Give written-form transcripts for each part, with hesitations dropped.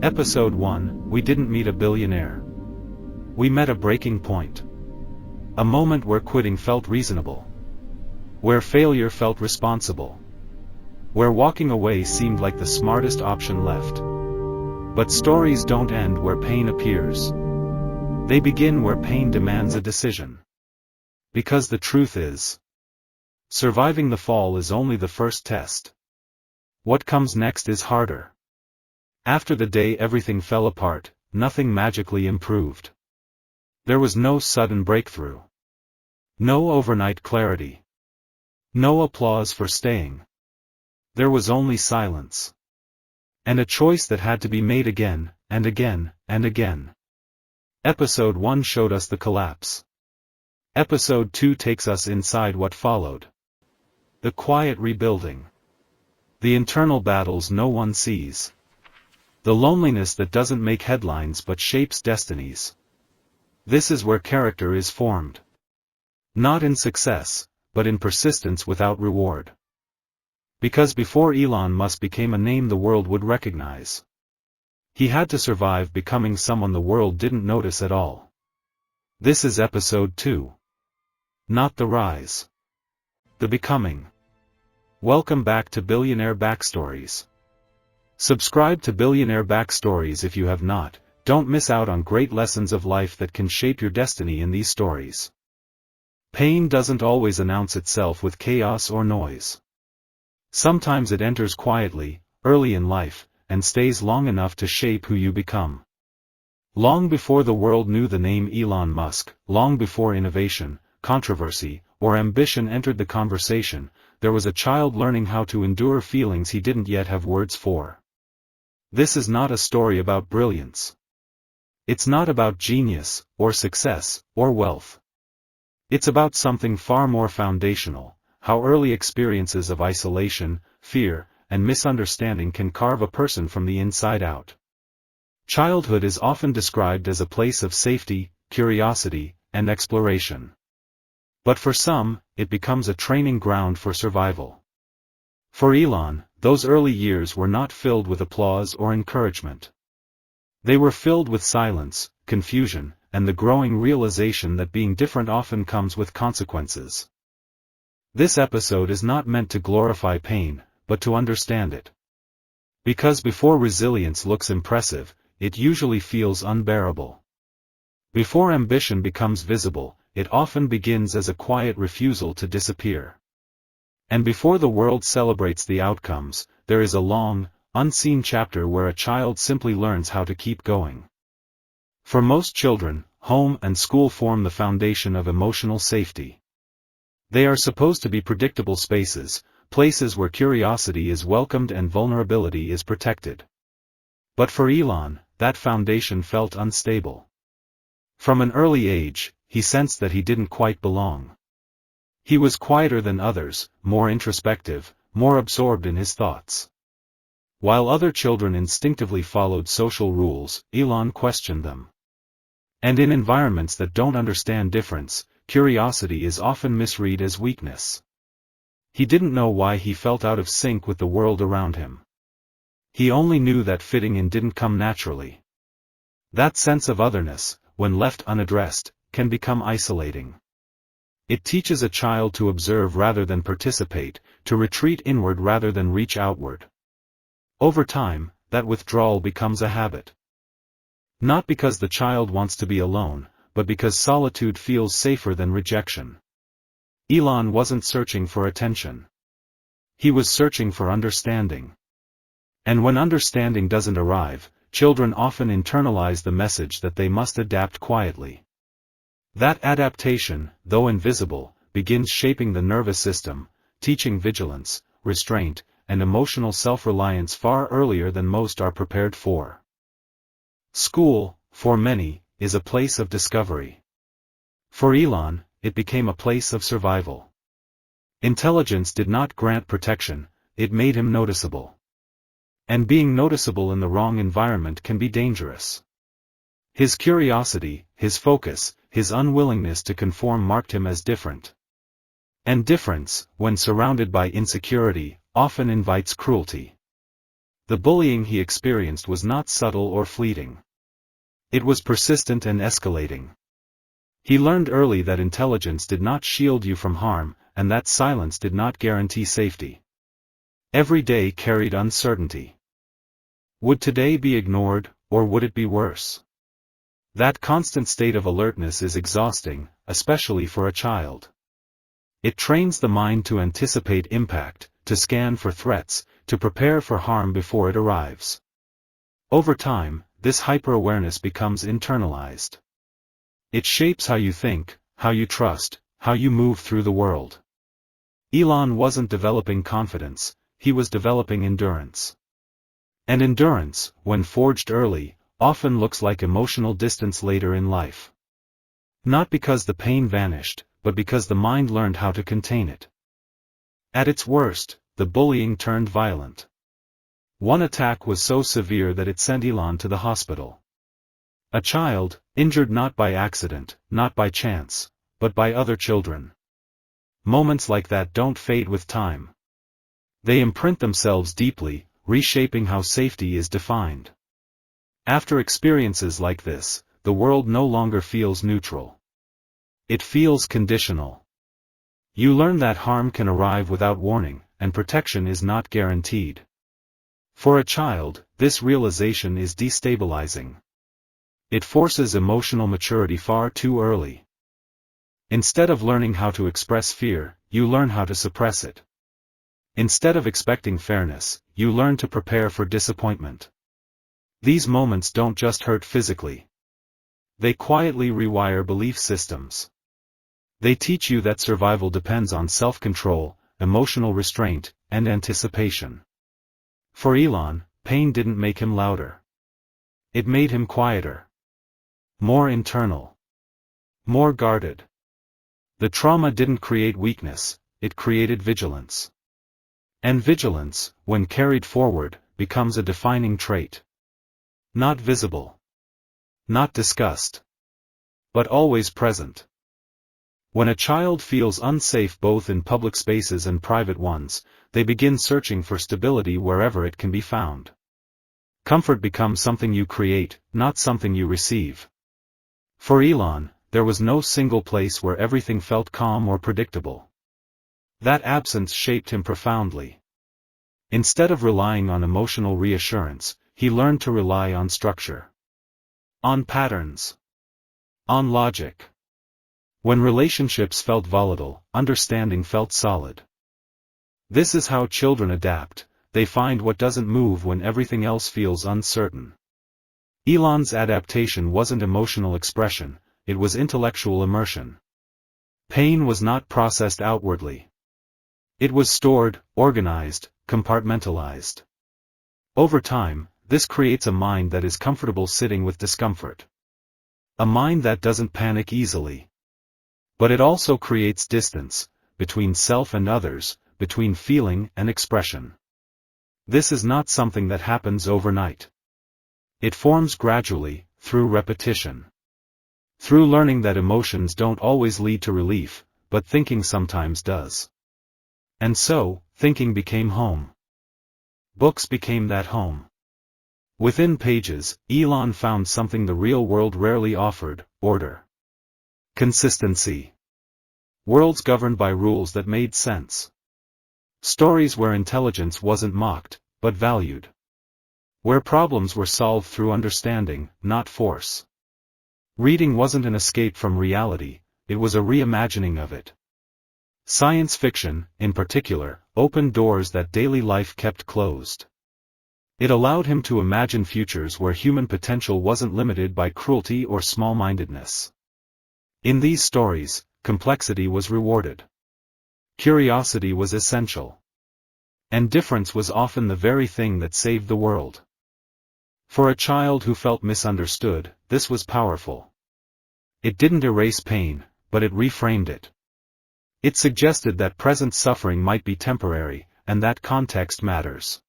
Episode 1, We didn't meet a billionaire. We met a breaking point. A moment where quitting felt reasonable. Where failure felt responsible. Where walking away seemed like the smartest option left. But stories don't end where pain appears. They begin where pain demands a decision. Because the truth is, surviving the fall is only the first test. What comes next is harder. After the day everything fell apart, nothing magically improved. There was no sudden breakthrough. No overnight clarity. No applause for staying. There was only silence. And a choice that had to be made again, and again, and again. Episode 1 showed us the collapse. Episode 2 takes us inside what followed. The quiet rebuilding. The internal battles no one sees. The loneliness that doesn't make headlines but shapes destinies. This is where character is formed. Not in success, but in persistence without reward. Because before Elon Musk became a name the world would recognize, he had to survive becoming someone the world didn't notice at all. This is episode 2. Not the rise. The becoming. Welcome back to Billionaire Backstories. Subscribe to Billionaire Backstories if you have not. Don't miss out on great lessons of life that can shape your destiny in these stories. Pain doesn't always announce itself with chaos or noise. Sometimes it enters quietly, early in life, and stays long enough to shape who you become. Long before the world knew the name Elon Musk, long before innovation, controversy, or ambition entered the conversation, there was a child learning how to endure feelings he didn't yet have words for. This is not a story about brilliance. It's not about genius, or success, or wealth. It's about something far more foundational, how early experiences of isolation, fear, and misunderstanding can carve a person from the inside out. Childhood is often described as a place of safety, curiosity, and exploration. But for some, it becomes a training ground for survival. For Elon, those early years were not filled with applause or encouragement. They were filled with silence, confusion, and the growing realization that being different often comes with consequences. This episode is not meant to glorify pain, but to understand it. Because before resilience looks impressive, it usually feels unbearable. Before ambition becomes visible, it often begins as a quiet refusal to disappear. And before the world celebrates the outcomes, there is a long, unseen chapter where a child simply learns how to keep going. For most children, home and school form the foundation of emotional safety. They are supposed to be predictable spaces, places where curiosity is welcomed and vulnerability is protected. But for Elon, that foundation felt unstable. From an early age, he sensed that he didn't quite belong. He was quieter than others, more introspective, more absorbed in his thoughts. While other children instinctively followed social rules, Elon questioned them. And in environments that don't understand difference, curiosity is often misread as weakness. He didn't know why he felt out of sync with the world around him. He only knew that fitting in didn't come naturally. That sense of otherness, when left unaddressed, can become isolating. It teaches a child to observe rather than participate, to retreat inward rather than reach outward. Over time, that withdrawal becomes a habit. Not because the child wants to be alone, but because solitude feels safer than rejection. Elon wasn't searching for attention. He was searching for understanding. And when understanding doesn't arrive, children often internalize the message that they must adapt quietly. That adaptation, though invisible, begins shaping the nervous system, teaching vigilance, restraint, and emotional self-reliance far earlier than most are prepared for. School, for many, is a place of discovery. For Elon, it became a place of survival. Intelligence did not grant protection, it made him noticeable. And being noticeable in the wrong environment can be dangerous. His curiosity, his focus, his unwillingness to conform marked him as different. And difference, when surrounded by insecurity, often invites cruelty. The bullying he experienced was not subtle or fleeting. It was persistent and escalating. He learned early that intelligence did not shield you from harm, and that silence did not guarantee safety. Every day carried uncertainty. Would today be ignored, or would it be worse? That constant state of alertness is exhausting, especially for a child. It trains the mind to anticipate impact, to scan for threats, to prepare for harm before it arrives. Over time, this hyper-awareness becomes internalized. It shapes how you think, how you trust, how you move through the world. Elon wasn't developing confidence, he was developing endurance. And endurance, when forged early, often looks like emotional distance later in life. Not because the pain vanished, but because the mind learned how to contain it. At its worst, the bullying turned violent. One attack was so severe that it sent Elon to the hospital. A child, injured not by accident, not by chance, but by other children. Moments like that don't fade with time. They imprint themselves deeply, reshaping how safety is defined. After experiences like this, the world no longer feels neutral. It feels conditional. You learn that harm can arrive without warning, and protection is not guaranteed. For a child, this realization is destabilizing. It forces emotional maturity far too early. Instead of learning how to express fear, you learn how to suppress it. Instead of expecting fairness, you learn to prepare for disappointment. These moments don't just hurt physically. They quietly rewire belief systems. They teach you that survival depends on self-control, emotional restraint, and anticipation. For Elon, pain didn't make him louder. It made him quieter. More internal. More guarded. The trauma didn't create weakness, it created vigilance. And vigilance, when carried forward, becomes a defining trait. Not visible. Not discussed. But always present. When a child feels unsafe both in public spaces and private ones, they begin searching for stability wherever it can be found. Comfort becomes something you create, not something you receive. For Elon, there was no single place where everything felt calm or predictable. That absence shaped him profoundly. Instead of relying on emotional reassurance, he learned to rely on structure. On patterns. On logic. When relationships felt volatile, understanding felt solid. This is how children adapt, they find what doesn't move when everything else feels uncertain. Elon's adaptation wasn't emotional expression, it was intellectual immersion. Pain was not processed outwardly. It was stored, organized, compartmentalized. Over time, this creates a mind that is comfortable sitting with discomfort. A mind that doesn't panic easily. But it also creates distance, between self and others, between feeling and expression. This is not something that happens overnight. It forms gradually, through repetition. Through learning that emotions don't always lead to relief, but thinking sometimes does. And so, thinking became home. Books became that home. Within pages, Elon found something the real world rarely offered: order. Consistency. Worlds governed by rules that made sense. Stories where intelligence wasn't mocked, but valued. Where problems were solved through understanding, not force. Reading wasn't an escape from reality, it was a reimagining of it. Science fiction, in particular, opened doors that daily life kept closed. It allowed him to imagine futures where human potential wasn't limited by cruelty or small-mindedness. In these stories, complexity was rewarded. Curiosity was essential. And difference was often the very thing that saved the world. For a child who felt misunderstood, this was powerful. It didn't erase pain, but it reframed it. It suggested that present suffering might be temporary, and that context matters.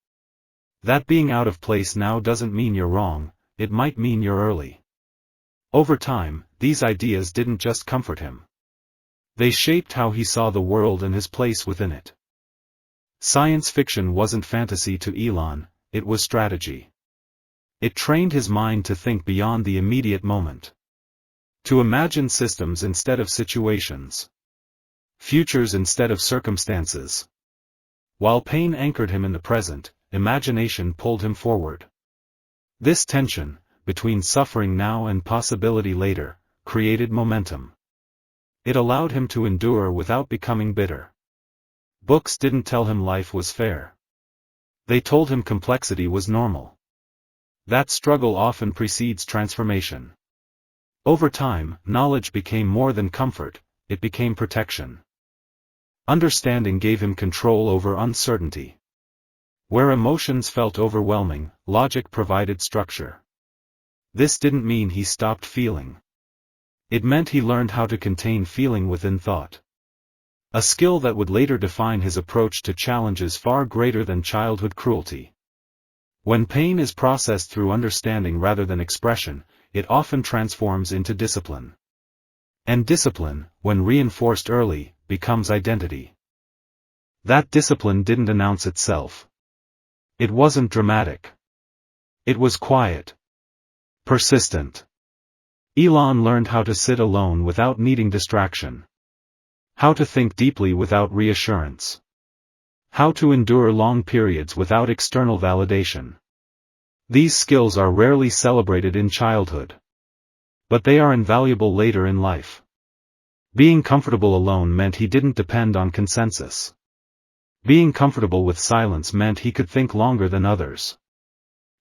That being out of place now doesn't mean you're wrong, it might mean you're early. Over time, these ideas didn't just comfort him. They shaped how he saw the world and his place within it. Science fiction wasn't fantasy to Elon, it was strategy. It trained his mind to think beyond the immediate moment. To imagine systems instead of situations. Futures instead of circumstances. While pain anchored him in the present, imagination pulled him forward. This tension, between suffering now and possibility later, created momentum. It allowed him to endure without becoming bitter. Books didn't tell him life was fair. They told him complexity was normal. That struggle often precedes transformation. Over time, knowledge became more than comfort, it became protection. Understanding gave him control over uncertainty. Where emotions felt overwhelming, logic provided structure. This didn't mean he stopped feeling. It meant he learned how to contain feeling within thought. A skill that would later define his approach to challenges far greater than childhood cruelty. When pain is processed through understanding rather than expression, it often transforms into discipline. And discipline, when reinforced early, becomes identity. That discipline didn't announce itself. It wasn't dramatic. It was quiet. Persistent. Elon learned how to sit alone without needing distraction. How to think deeply without reassurance. How to endure long periods without external validation. These skills are rarely celebrated in childhood. But they are invaluable later in life. Being comfortable alone meant he didn't depend on consensus. Being comfortable with silence meant he could think longer than others.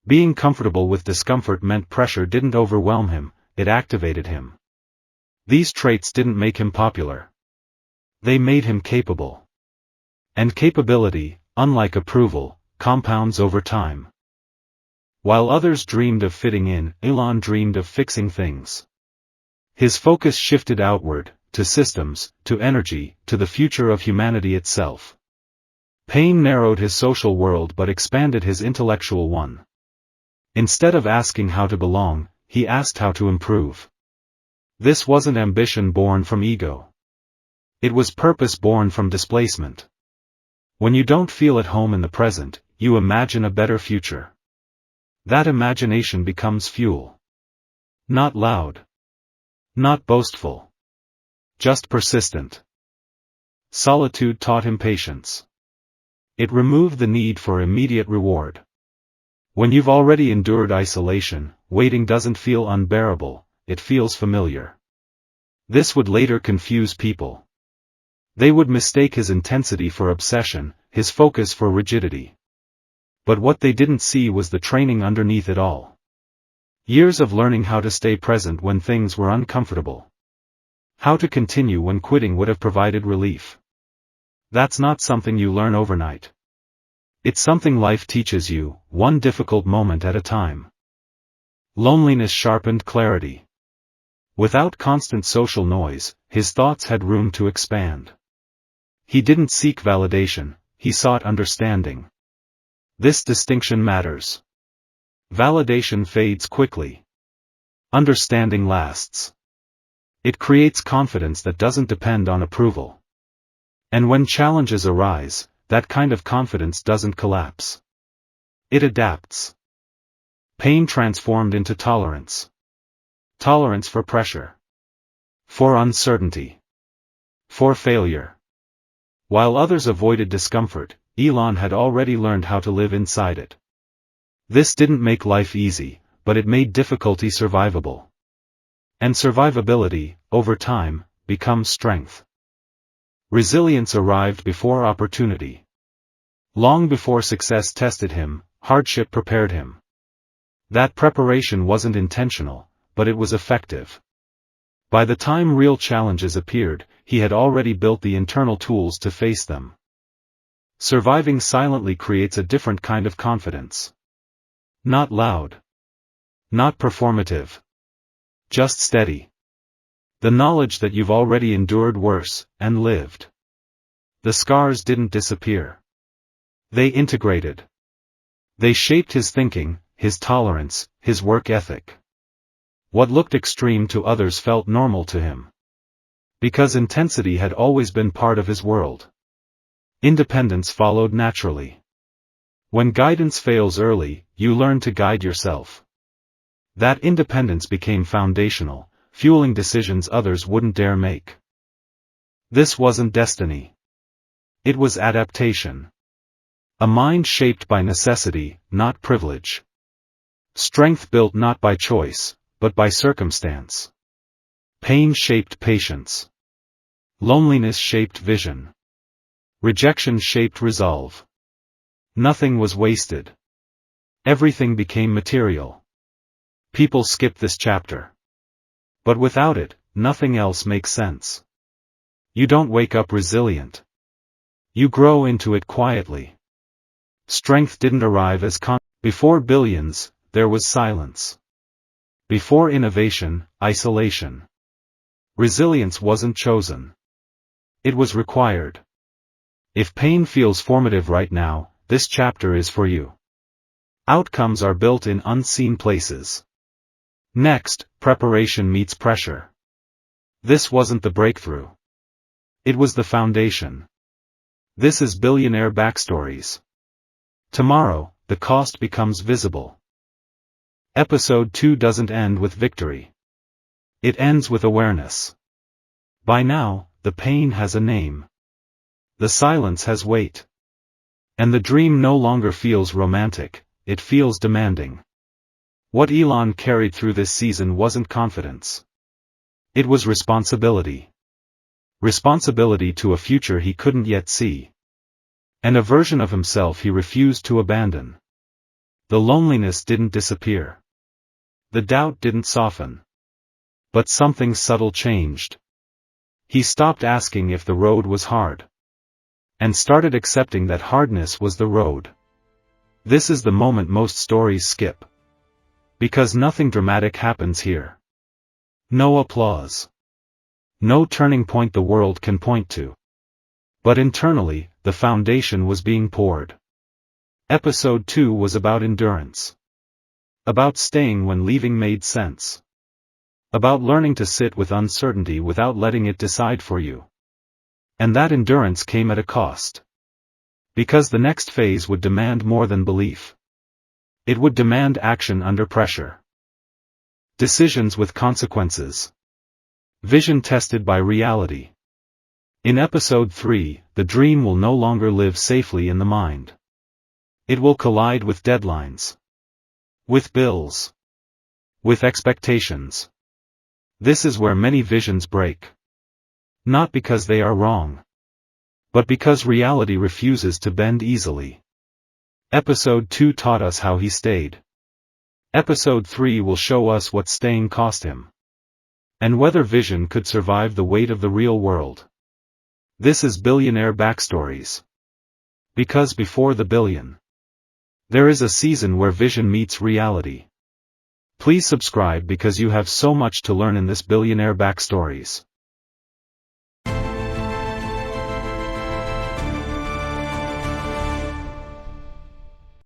Being comfortable with discomfort meant pressure didn't overwhelm him, it activated him. These traits didn't make him popular. They made him capable. And capability, unlike approval, compounds over time. While others dreamed of fitting in, Elon dreamed of fixing things. His focus shifted outward, to systems, to energy, to the future of humanity itself. Pain narrowed his social world but expanded his intellectual one. Instead of asking how to belong, he asked how to improve. This wasn't ambition born from ego. It was purpose born from displacement. When you don't feel at home in the present, you imagine a better future. That imagination becomes fuel. Not loud. Not boastful. Just persistent. Solitude taught him patience. It removed the need for immediate reward. When you've already endured isolation, waiting doesn't feel unbearable, it feels familiar. This would later confuse people. They would mistake his intensity for obsession, his focus for rigidity. But what they didn't see was the training underneath it all. Years of learning how to stay present when things were uncomfortable. How to continue when quitting would have provided relief. That's not something you learn overnight. It's something life teaches you, one difficult moment at a time. Loneliness sharpened clarity. Without constant social noise, his thoughts had room to expand. He didn't seek validation, he sought understanding. This distinction matters. Validation fades quickly. Understanding lasts. It creates confidence that doesn't depend on approval. And when challenges arise, that kind of confidence doesn't collapse. It adapts. Pain transformed into tolerance. Tolerance for pressure. For uncertainty. For failure. While others avoided discomfort, Elon had already learned how to live inside it. This didn't make life easy, but it made difficulty survivable. And survivability, over time, becomes strength. Resilience arrived before opportunity. Long before success tested him, hardship prepared him. That preparation wasn't intentional, but it was effective. By the time real challenges appeared, he had already built the internal tools to face them. Surviving silently creates a different kind of confidence. Not loud. Not performative. Just steady. The knowledge that you've already endured worse, and lived. The scars didn't disappear. They integrated. They shaped his thinking, his tolerance, his work ethic. What looked extreme to others felt normal to him. Because intensity had always been part of his world. Independence followed naturally. When guidance fails early, you learn to guide yourself. That independence became foundational, fueling decisions others wouldn't dare make. This wasn't destiny. It was adaptation. A mind shaped by necessity, not privilege. Strength built not by choice, but by circumstance. Pain shaped patience. Loneliness shaped vision. Rejection shaped resolve. Nothing was wasted. Everything became material. People skip this chapter. But without it, nothing else makes sense. You don't wake up resilient. You grow into it quietly. Strength didn't arrive as before billions, there was silence. Before innovation, isolation. Resilience wasn't chosen. It was required. If pain feels formative right now, this chapter is for you. Outcomes are built in unseen places. Next, preparation meets pressure. This wasn't the breakthrough. It was the foundation. This is Billionaire Backstories. Tomorrow, the cost becomes visible. Episode 2 doesn't end with victory. It ends with awareness. By now, the pain has a name. The silence has weight. And the dream no longer feels romantic, it feels demanding. What Elon carried through this season wasn't confidence. It was responsibility. Responsibility to a future he couldn't yet see. And a version of himself he refused to abandon. The loneliness didn't disappear. The doubt didn't soften. But something subtle changed. He stopped asking if the road was hard. And started accepting that hardness was the road. This is the moment most stories skip. Because nothing dramatic happens here. No applause. No turning point the world can point to. But internally, the foundation was being poured. Episode 2 was about endurance. About staying when leaving made sense. About learning to sit with uncertainty without letting it decide for you. And that endurance came at a cost. Because the next phase would demand more than belief. It would demand action under pressure. Decisions with consequences. Vision tested by reality. In episode 3, the dream will no longer live safely in the mind. It will collide with deadlines. With bills. With expectations. This is where many visions break. Not because they are wrong. But because reality refuses to bend easily. Episode 2 taught us how he stayed. Episode 3 will show us what staying cost him. And whether vision could survive the weight of the real world. This is Billionaire Backstories. Because before the billion, there is a season where vision meets reality. Please subscribe because you have so much to learn in this Billionaire Backstories.